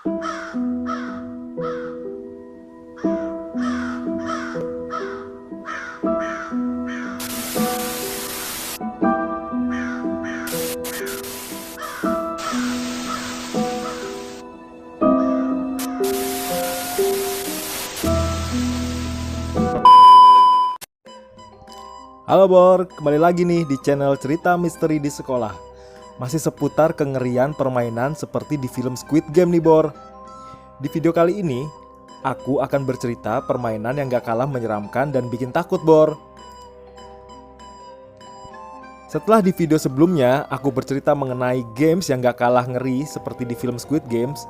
Halo Bor, kembali lagi nih di channel Cerita Misteri di Sekolah. Masih seputar kengerian permainan seperti di film Squid Game nih Bor. Di video kali ini, aku akan bercerita permainan yang gak kalah menyeramkan dan bikin takut Bor. Setelah di video sebelumnya, aku bercerita mengenai games yang gak kalah ngeri seperti di film Squid Games.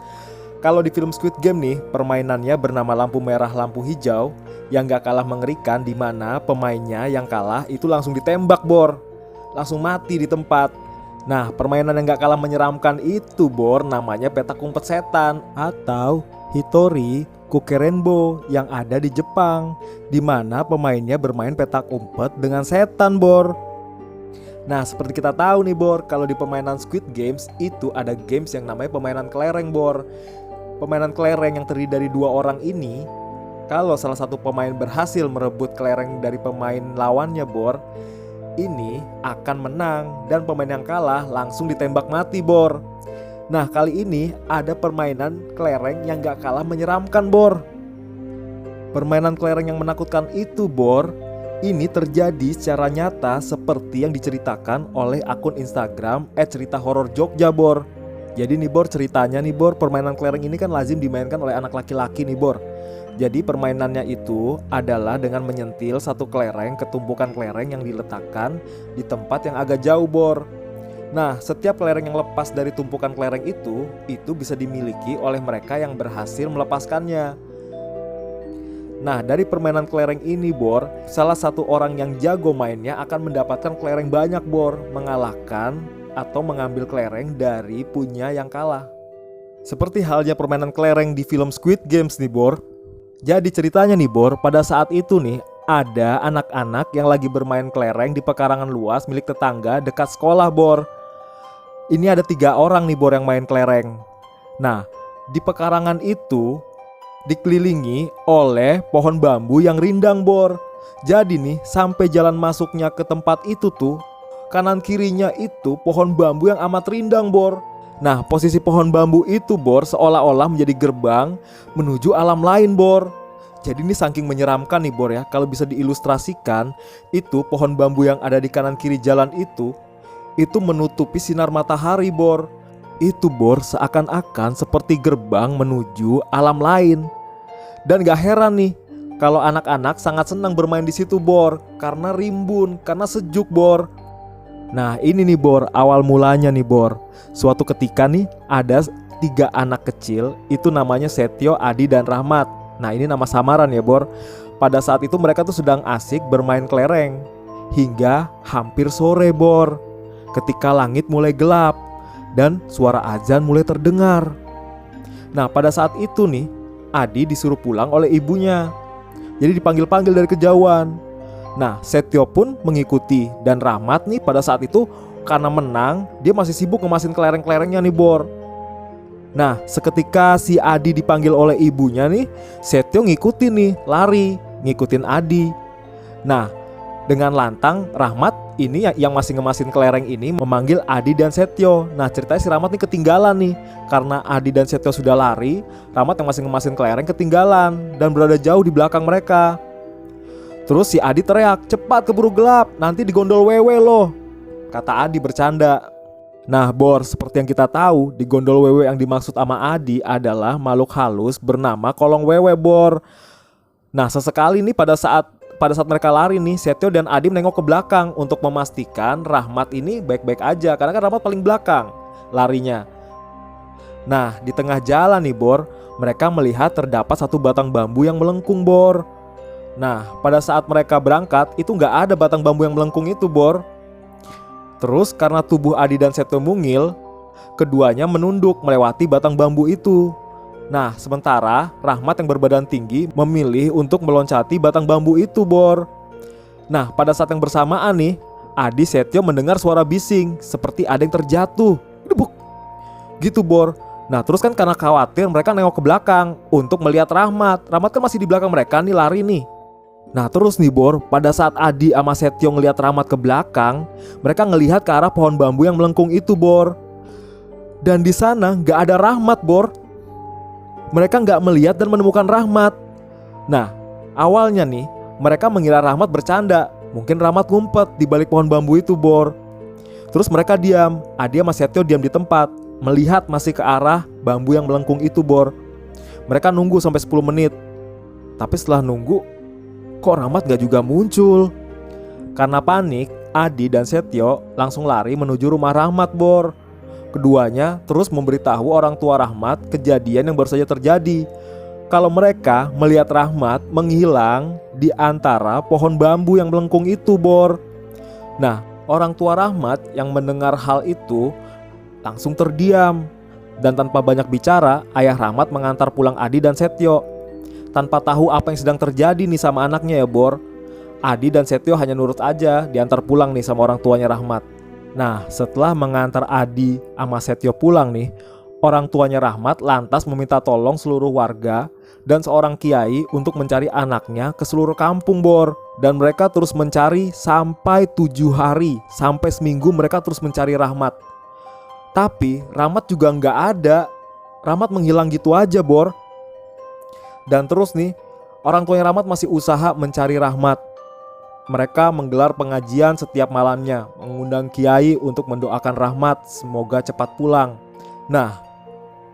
Kalau di film Squid Game nih, permainannya bernama lampu merah lampu hijau yang gak kalah mengerikan, di mana pemainnya yang kalah itu langsung ditembak Bor, langsung mati di tempat. Nah, permainan yang gak kalah menyeramkan itu Bor namanya petak umpet setan atau Hitori Kukerenbo yang ada di Jepang, di mana pemainnya bermain petak umpet dengan setan Bor. Nah, seperti kita tahu nih Bor, kalau di permainan Squid Games itu ada games yang namanya permainan kelereng Bor. Permainan kelereng yang terdiri dari dua orang ini, kalau salah satu pemain berhasil merebut kelereng dari pemain lawannya Bor, ini akan menang dan pemain yang kalah langsung ditembak mati Bor. Nah, kali ini ada permainan kelereng yang gak kalah menyeramkan Bor. Permainan kelereng yang menakutkan itu Bor, ini terjadi secara nyata seperti yang diceritakan oleh akun Instagram @ceritahororjogja Bor. Jadi nih Bor, ceritanya nih Bor, permainan kelereng ini kan lazim dimainkan oleh anak laki-laki nih Bor. Jadi permainannya itu adalah dengan menyentil satu kelereng ke tumpukan kelereng yang diletakkan di tempat yang agak jauh Bor. Nah, setiap kelereng yang lepas dari tumpukan kelereng itu bisa dimiliki oleh mereka yang berhasil melepaskannya. Nah, dari permainan kelereng ini Bor, salah satu orang yang jago mainnya akan mendapatkan kelereng banyak Bor, mengalahkan atau mengambil kelereng dari punya yang kalah. Seperti halnya permainan kelereng di film Squid Games nih Bor. Jadi ceritanya nih Bor, pada saat itu nih ada anak-anak yang lagi bermain kelereng di pekarangan luas milik tetangga dekat sekolah Bor. Ini ada 3 orang nih Bor yang main kelereng. Nah, di pekarangan itu dikelilingi oleh pohon bambu yang rindang Bor. Jadi nih sampai jalan masuknya ke tempat itu tuh, kanan kirinya itu pohon bambu yang amat rindang Bor. Nah, posisi pohon bambu itu Bor seolah-olah menjadi gerbang menuju alam lain Bor. Jadi ini saking menyeramkan nih Bor ya. Kalau bisa diilustrasikan, itu pohon bambu yang ada di kanan kiri jalan itu menutupi sinar matahari Bor. Itu Bor seakan-akan seperti gerbang menuju alam lain. Dan gak heran nih kalau anak-anak sangat senang bermain di situ Bor, karena rimbun, karena sejuk Bor. Nah, ini nih Bor, awal mulanya nih Bor. Suatu ketika nih ada 3 anak kecil, itu namanya Setio, Adi, dan Rahmat. Nah, ini nama samaran ya Bor. Pada saat itu mereka tuh sedang asik bermain kelereng hingga hampir sore Bor, ketika langit mulai gelap dan suara azan mulai terdengar. Nah, pada saat itu nih Adi disuruh pulang oleh ibunya. Jadi dipanggil-panggil dari kejauhan. Nah, Setio pun mengikuti, dan Rahmat nih pada saat itu karena menang, dia masih sibuk ngemasin kelereng-kelerengnya nih Bor. Nah, seketika si Adi dipanggil oleh ibunya nih, Setio ngikutin nih, lari, ngikutin Adi. Nah, dengan lantang Rahmat ini yang masih ngemasin kelereng ini memanggil Adi dan Setio. Nah, ceritanya si Rahmat nih ketinggalan nih, karena Adi dan Setio sudah lari, Rahmat yang masih ngemasin kelereng ketinggalan dan berada jauh di belakang mereka. Terus si Adi teriak, "Cepat keburu gelap, nanti digondol wewe loh," kata Adi bercanda. Nah Bor, seperti yang kita tahu, di gondol wewe yang dimaksud sama Adi adalah makhluk halus bernama kolong wewe Bor. Nah, sesekali nih pada saat mereka lari nih, Setio dan Adi menengok ke belakang untuk memastikan Rahmat ini baik-baik aja, karena kan Rahmat paling belakang larinya. Nah, di tengah jalan nih Bor, mereka melihat terdapat satu batang bambu yang melengkung Bor. Nah, pada saat mereka berangkat, itu gak ada batang bambu yang melengkung itu Bor. Terus karena tubuh Adi dan Setio mungil, keduanya menunduk melewati batang bambu itu. Nah, sementara Rahmat yang berbadan tinggi memilih untuk meloncati batang bambu itu Bor. Nah, pada saat yang bersamaan nih, Adi Setio mendengar suara bising seperti ada yang terjatuh. Debuk gitu Bor. Nah terus kan karena khawatir mereka nengok ke belakang untuk melihat Rahmat. Rahmat kan masih di belakang mereka nih, lari nih. Nah terus nih Bor, pada saat Adi sama Setio ngelihat Rahmat ke belakang, mereka ngelihat ke arah pohon bambu yang melengkung itu Bor. Dan di sana nggak ada Rahmat Bor. Mereka nggak melihat dan menemukan Rahmat. Nah awalnya nih mereka mengira Rahmat bercanda. Mungkin Rahmat ngumpet di balik pohon bambu itu Bor. Terus mereka diam. Adi sama Setio diam di tempat, melihat masih ke arah bambu yang melengkung itu Bor. Mereka nunggu sampai 10 menit. Tapi setelah nunggu, kok Rahmat gak juga muncul. Karena panik, Adi dan Setio langsung lari menuju rumah Rahmat Bor. Keduanya terus memberitahu orang tua Rahmat kejadian yang baru saja terjadi, kalau mereka melihat Rahmat menghilang di antara pohon bambu yang melengkung itu Bor. Nah orang tua Rahmat yang mendengar hal itu langsung terdiam. Dan tanpa banyak bicara, ayah Rahmat mengantar pulang Adi dan Setio. Tanpa tahu apa yang sedang terjadi nih sama anaknya ya Bor, Adi dan Setio hanya nurut aja diantar pulang nih sama orang tuanya Rahmat. Nah setelah mengantar Adi sama Setio pulang nih, orang tuanya Rahmat lantas meminta tolong seluruh warga dan seorang kiai untuk mencari anaknya ke seluruh kampung Bor. Dan mereka terus mencari sampai 7 hari, sampai seminggu mereka terus mencari Rahmat. Tapi Rahmat juga nggak ada. Rahmat menghilang gitu aja Bor. Dan terus nih orang tuanya Rahmat masih usaha mencari Rahmat. Mereka menggelar pengajian setiap malamnya, mengundang kiai untuk mendoakan Rahmat semoga cepat pulang. Nah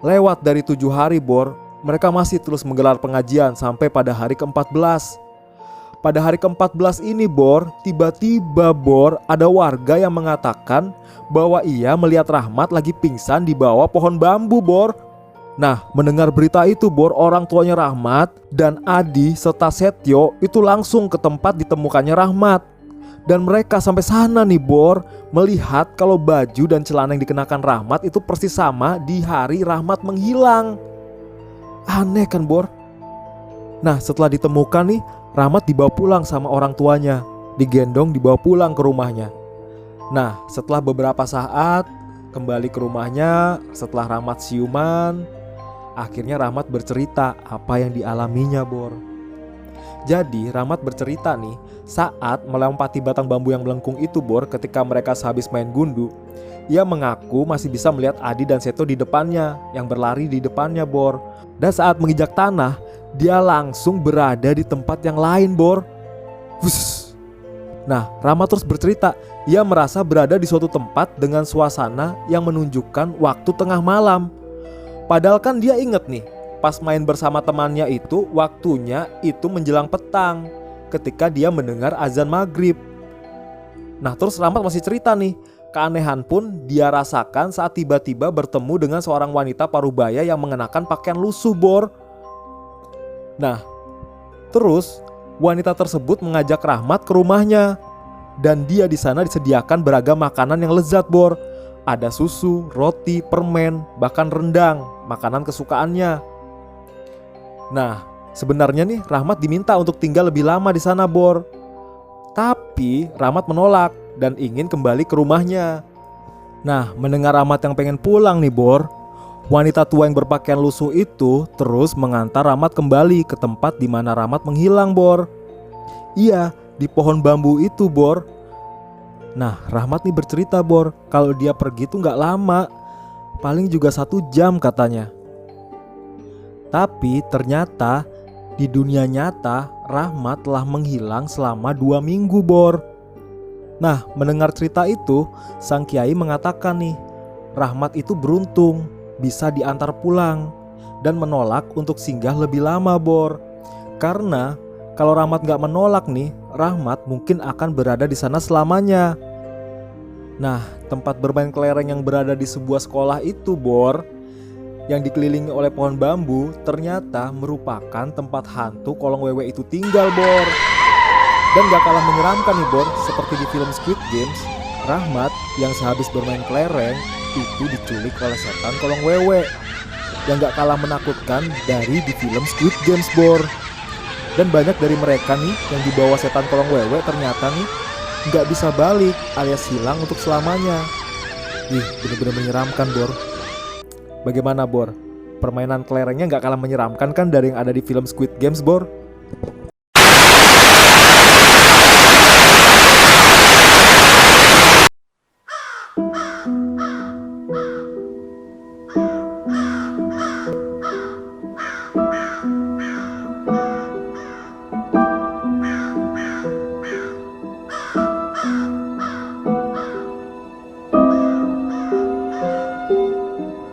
lewat dari 7 hari Bor, mereka masih terus menggelar pengajian sampai pada hari ke-14. Pada hari ke-14 ini Bor, tiba-tiba Bor ada warga yang mengatakan bahwa ia melihat Rahmat lagi pingsan di bawah pohon bambu Bor. Nah mendengar berita itu Bor, orang tuanya Rahmat dan Adi serta Setio itu langsung ke tempat ditemukannya Rahmat. Dan mereka sampai sana nih Bor, melihat kalau baju dan celana yang dikenakan Rahmat itu persis sama di hari Rahmat menghilang. Aneh kan Bor? Nah setelah ditemukan nih, Rahmat dibawa pulang sama orang tuanya, digendong dibawa pulang ke rumahnya. Nah setelah beberapa saat kembali ke rumahnya, setelah Rahmat siuman, akhirnya Rahmat bercerita apa yang dialaminya Bor. Jadi Rahmat bercerita nih, saat melompati batang bambu yang melengkung itu Bor, ketika mereka sehabis main gundu, ia mengaku masih bisa melihat Adi dan Setio di depannya, yang berlari di depannya Bor. Dan saat menginjak tanah, dia langsung berada di tempat yang lain Bor. Wuss. Nah Rahmat terus bercerita, ia merasa berada di suatu tempat dengan suasana yang menunjukkan waktu tengah malam. Padahal kan dia inget nih, pas main bersama temannya itu waktunya itu menjelang petang, ketika dia mendengar azan maghrib. Nah terus Rahmat masih cerita nih, keanehan pun dia rasakan saat tiba-tiba bertemu dengan seorang wanita parubaya yang mengenakan pakaian lusuh Bor. Nah terus wanita tersebut mengajak Rahmat ke rumahnya, dan dia di sana disediakan beragam makanan yang lezat Bor. Ada susu, roti, permen, bahkan rendang, makanan kesukaannya. Nah sebenarnya nih Rahmat diminta untuk tinggal lebih lama di sana Bor. Tapi Rahmat menolak dan ingin kembali ke rumahnya. Nah mendengar Rahmat yang pengen pulang nih Bor, wanita tua yang berpakaian lusuh itu terus mengantar Rahmat kembali ke tempat di mana Rahmat menghilang Bor. Iya, di pohon bambu itu Bor. Nah Rahmat nih bercerita Bor, kalau dia pergi tuh gak lama, paling juga 1 jam katanya. Tapi ternyata di dunia nyata Rahmat telah menghilang selama 2 minggu Bor. Nah mendengar cerita itu, sang kiai mengatakan nih, Rahmat itu beruntung bisa diantar pulang dan menolak untuk singgah lebih lama Bor. Karena kalau Rahmat gak menolak nih, Rahmat mungkin akan berada di sana selamanya. Nah tempat bermain kelereng yang berada di sebuah sekolah itu Bor, yang dikelilingi oleh pohon bambu, ternyata merupakan tempat hantu kolong wewe itu tinggal Bor. Dan gak kalah menyeramkan nih Bor, seperti di film Squid Games, Rahmat yang sehabis bermain kelereng itu diculik oleh setan kolong wewe, yang gak kalah menakutkan dari di film Squid Games Bor. Dan banyak dari mereka nih yang dibawa setan kolong wewe ternyata nih gak bisa balik alias hilang untuk selamanya. Ih bener-bener menyeramkan Bor. Bagaimana, Bor? Permainan kelerengnya nggak kalah menyeramkan kan dari yang ada di film Squid Games, Bor?